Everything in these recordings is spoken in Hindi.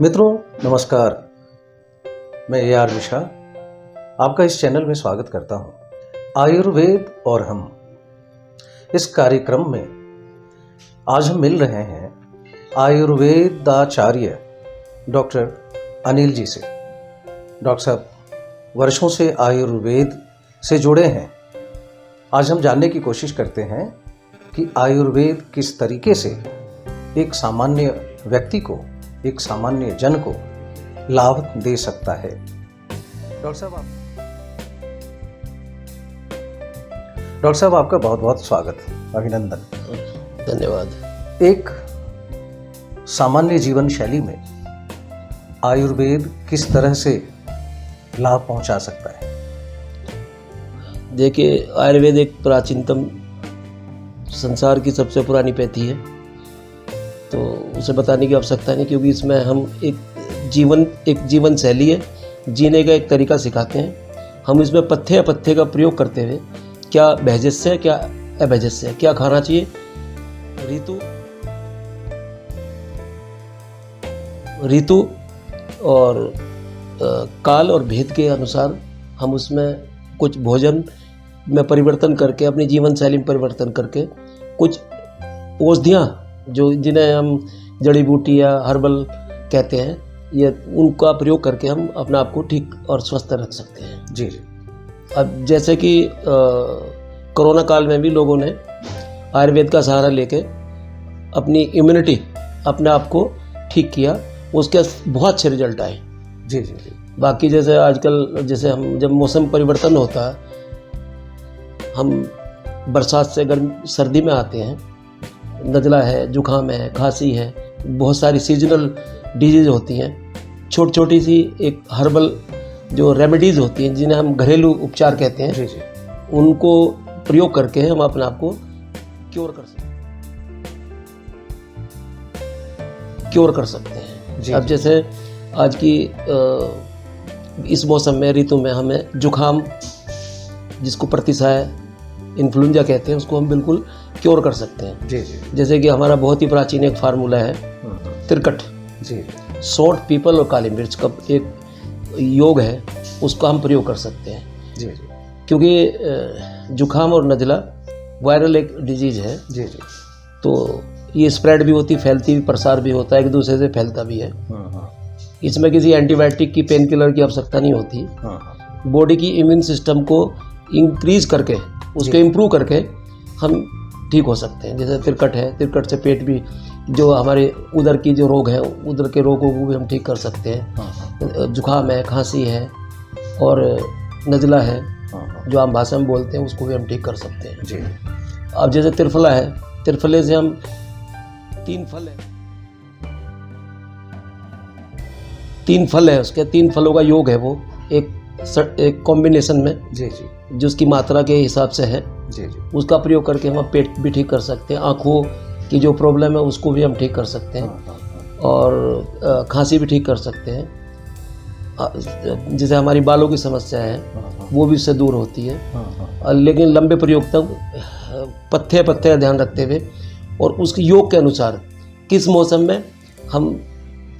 मित्रों नमस्कार, मैं AR मिश्रा आपका इस चैनल में स्वागत करता हूं। आयुर्वेद और हम इस कार्यक्रम में आज हम मिल रहे हैं आयुर्वेदाचार्य डॉक्टर अनिल जी से। डॉक्टर साहब वर्षों से आयुर्वेद से जुड़े हैं। आज हम जानने की कोशिश करते हैं कि आयुर्वेद किस तरीके से एक सामान्य व्यक्ति को, एक सामान्य जन को लाभ दे सकता है। डॉक्टर साहब आपका बहुत बहुत स्वागत, अभिनंदन, धन्यवाद। एक सामान्य जीवन शैली में आयुर्वेद किस तरह से लाभ पहुंचा सकता है? देखिए, आयुर्वेद एक प्राचीनतम संसार की सबसे पुरानी पैथी है, तो उसे बताने की आवश्यकता नहीं, क्योंकि इसमें हम एक जीवन शैली है, जीने का एक तरीका सिखाते हैं। हम इसमें पथ्य का प्रयोग करते हुए क्या भैजस्य है, क्या अभैजस्य है, क्या खाना चाहिए, ऋतु और काल और भेद के अनुसार हम उसमें कुछ भोजन में परिवर्तन करके, अपनी जीवन शैली में परिवर्तन करके, कुछ औषधियाँ जो जिन्हें हम जड़ी बूटी या हर्बल कहते हैं, ये उनका प्रयोग करके हम अपने आप को ठीक और स्वस्थ रख सकते हैं। जी जी। अब जैसे कि कोरोना काल में भी लोगों ने आयुर्वेद का सहारा लेके अपनी इम्यूनिटी, अपने आप को ठीक किया, उसके बहुत अच्छे रिजल्ट आए। जी जी जी। बाकी जैसे आजकल जैसे हम जब मौसम परिवर्तन होता है, हम बरसात से गर्मी सर्दी में आते हैं, नज़ला है, जुकाम है, खांसी है, बहुत सारी सीजनल डिजीज़ होती हैं। छोटी छोटी सी एक हर्बल जो रेमेडीज़ होती हैं, जिन्हें हम घरेलू उपचार कहते हैं, जी जी, उनको प्रयोग करके हम अपने आप को क्योर कर सकते हैं। जी, अब जी। जैसे आज की इस मौसम में, ऋतु में हमें जुकाम, जिसको प्रतिसाय इन्फ्लुएंजा कहते हैं, उसको हम बिल्कुल क्योर कर सकते हैं। जी जी जैसे कि हमारा बहुत ही प्राचीन एक फार्मूला है, तिरकट, जी सौंठ, पीपल और काली मिर्च का एक योग है, उसको हम प्रयोग कर सकते हैं। जी जी क्योंकि जुकाम और नज़ला वायरल एक डिजीज़ है, जी जी। तो ये स्प्रेड भी होती, फैलती भी, प्रसार भी होता है, एक दूसरे से फैलता भी है। इसमें किसी एंटीबायोटिक की, पेन किलर की आवश्यकता नहीं होती। बॉडी की इम्यून सिस्टम को इंक्रीज करके, उसको इम्प्रूव करके हम ठीक हो सकते हैं। जैसे तिरकट है, तिरकट से पेट भी, जो हमारे उदर की जो रोग है, उदर के रोगों को भी हम ठीक कर सकते हैं। जुकाम है, खांसी है और नज़ला है, जो आम भाषा में बोलते हैं, उसको भी हम ठीक कर सकते हैं। जी। अब जैसे त्रिफला है, त्रिफले से हम 3 फल है, उसके 3 फलों का योग है, वो एक कॉम्बिनेशन में, जी जी जो उसकी मात्रा के हिसाब से है, जी जी। उसका प्रयोग करके हम पेट भी ठीक कर सकते हैं। आँखों की जो प्रॉब्लम है, उसको भी हम ठीक कर सकते हैं, और खांसी भी ठीक कर सकते हैं। जैसे हमारी बालों की समस्या है, वो भी उससे दूर होती है। लेकिन लंबे प्रयोग तक पथ्य का ध्यान रखते हुए, और उसके योग के अनुसार किस मौसम में हम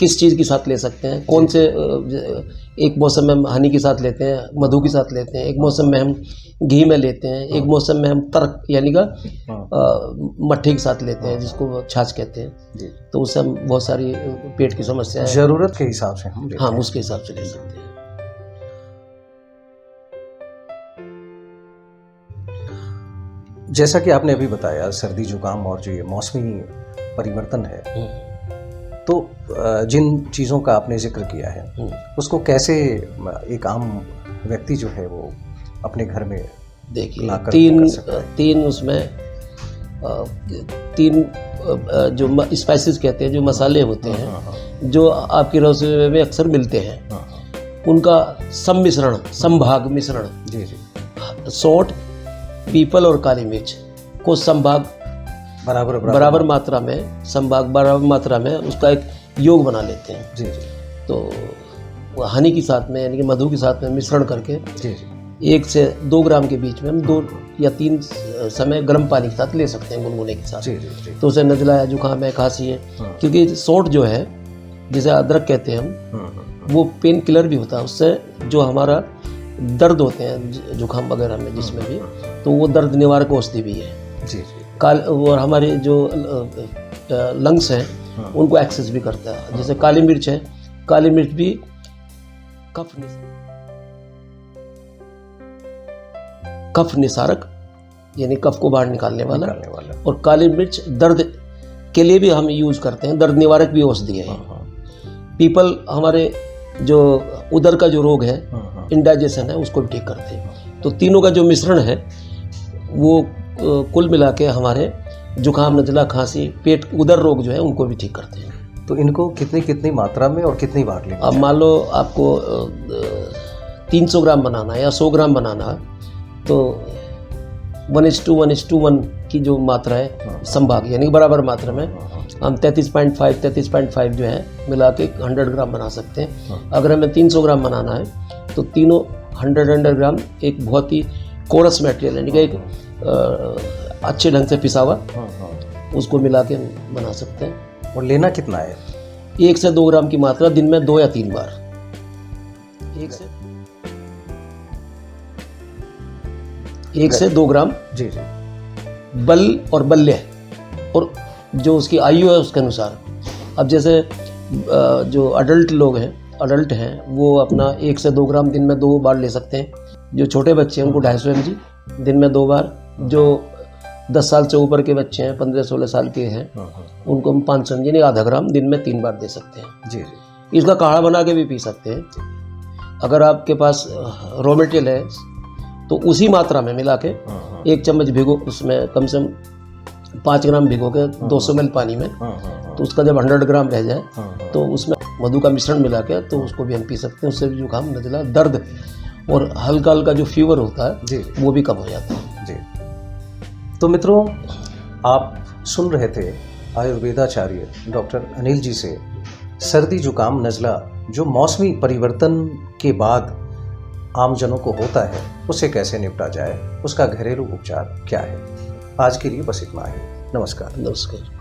किस चीज़ के साथ ले सकते हैं, कौन से, एक मौसम में हम हनी के साथ लेते हैं, मधु के साथ लेते हैं, एक मौसम में हम घी में लेते हैं, एक मौसम में हम तर्क यानी का मट्ठी के साथ लेते हैं, जिसको छाछ कहते हैं। तो उससे हम बहुत सारी पेट की समस्या है, जरूरत के हिसाब से हम लेते हाँ, हैं। उसके हिसाब से ले सकते हैं। जैसा कि आपने अभी बताया, सर्दी जुकाम और जो ये मौसमी परिवर्तन है, तो जिन चीज़ों का आपने जिक्र किया है, उसको कैसे एक आम व्यक्ति जो है वो अपने घर में देखिए, लाकर तीन कर सकता है? तीन उसमें तीन जो स्पाइसेस कहते हैं, जो मसाले होते हैं, जो आपकी रसोई में अक्सर मिलते हैं, उनका सम्मिश्रण, संभाग मिश्रण, जी जी। सौंठ, पीपल और काली मिर्च को संभाग बराबर मात्रा में, संभाग बराबर मात्रा में उसका एक योग बना लेते हैं। जी जी। तो हनी के साथ में, यानी कि मधु के साथ में मिश्रण करके, जी जी। 1 से 2 ग्राम के बीच में हम 2 या 3 समय गर्म पानी के साथ ले सकते हैं, गुनगुने के साथ। जी जी जी। तो उसे नज़ला है, जुकाम है, खांसी है, क्योंकि सौंठ जो है जिसे अदरक कहते हैं हम, वो पेन किलर भी होता है। उससे जो हमारा दर्द होते हैं जुकाम वगैरह में जिसमें भी, तो वो दर्द निवारक औषधि भी है। जी और हमारे जो लंग्स हैं उनको एक्सेस भी करता है। जैसे काली मिर्च है, काली मिर्च भी कफ निसारक यानी कफ को बाहर निकालने वाला। और काली मिर्च दर्द के लिए भी हम यूज करते हैं, दर्द निवारक भी औषधि है। पीपल हमारे जो उदर का जो रोग है, इंडाइजेशन है, उसको भी ठीक करते हैं। तो तीनों का जो मिश्रण है वो कुल मिला के हमारे जुकाम, नज़ला, खांसी, पेट, उदर रोग जो है उनको भी ठीक करते हैं। तो इनको कितनी कितनी मात्रा में और कितनी बार लेना? अब मान लो आपको 300 ग्राम बनाना है या 100 ग्राम बनाना है, तो 1:1 की जो मात्रा है संभाग यानी बराबर मात्रा में हम 33.5 जो है मिला के 100 ग्राम बना सकते हैं। अगर हमें 300 ग्राम बनाना है तो तीनों 100 ग्राम एक बहुत ही कोरस मटेरियल यानी कि एक अच्छे ढंग से पिसा हुआ उसको मिला के बना सकते हैं। और लेना कितना है? 1 से 2 ग्राम की मात्रा दिन में 2 या 3 बार। 1 से 2 ग्राम जी जी। बल और बल्य और जो उसकी आयु है उसके अनुसार। अब जैसे जो अडल्ट हैं वो अपना 1 से 2 ग्राम दिन में 2 बार ले सकते हैं। जो छोटे बच्चे हैं उनको 250 mg दिन में 2 बार। जो 10 साल से ऊपर के बच्चे हैं, 15-16 साल के हैं, उनको हम 500 mg यानी आधा ग्राम दिन में 3 बार दे सकते हैं। जी जी। इसका काढ़ा बना के भी पी सकते हैं। अगर आपके पास रॉ मटेरियल है तो उसी मात्रा में मिला के 1 चम्मच भिगो, उसमें कम से कम 5 ग्राम भिगो के 200 ml पानी में, तो उसका जब 100 ग्राम रह जाए तो उसमें मधु का मिश्रण मिला के तो उसको भी हम पी सकते हैं। उससे भी जुकाम, नज़ला, दर्द और हल्का हल्का जो फीवर होता है जी वो भी कम हो जाता है। जी। तो मित्रों, आप सुन रहे थे आयुर्वेदाचार्य डॉक्टर अनिल जी से सर्दी, जुकाम, नज़ला जो मौसमी परिवर्तन के बाद आमजनों को होता है उसे कैसे निपटा जाए, उसका घरेलू उपचार क्या है। आज के लिए बस इतना ही। नमस्कार। नमस्कार।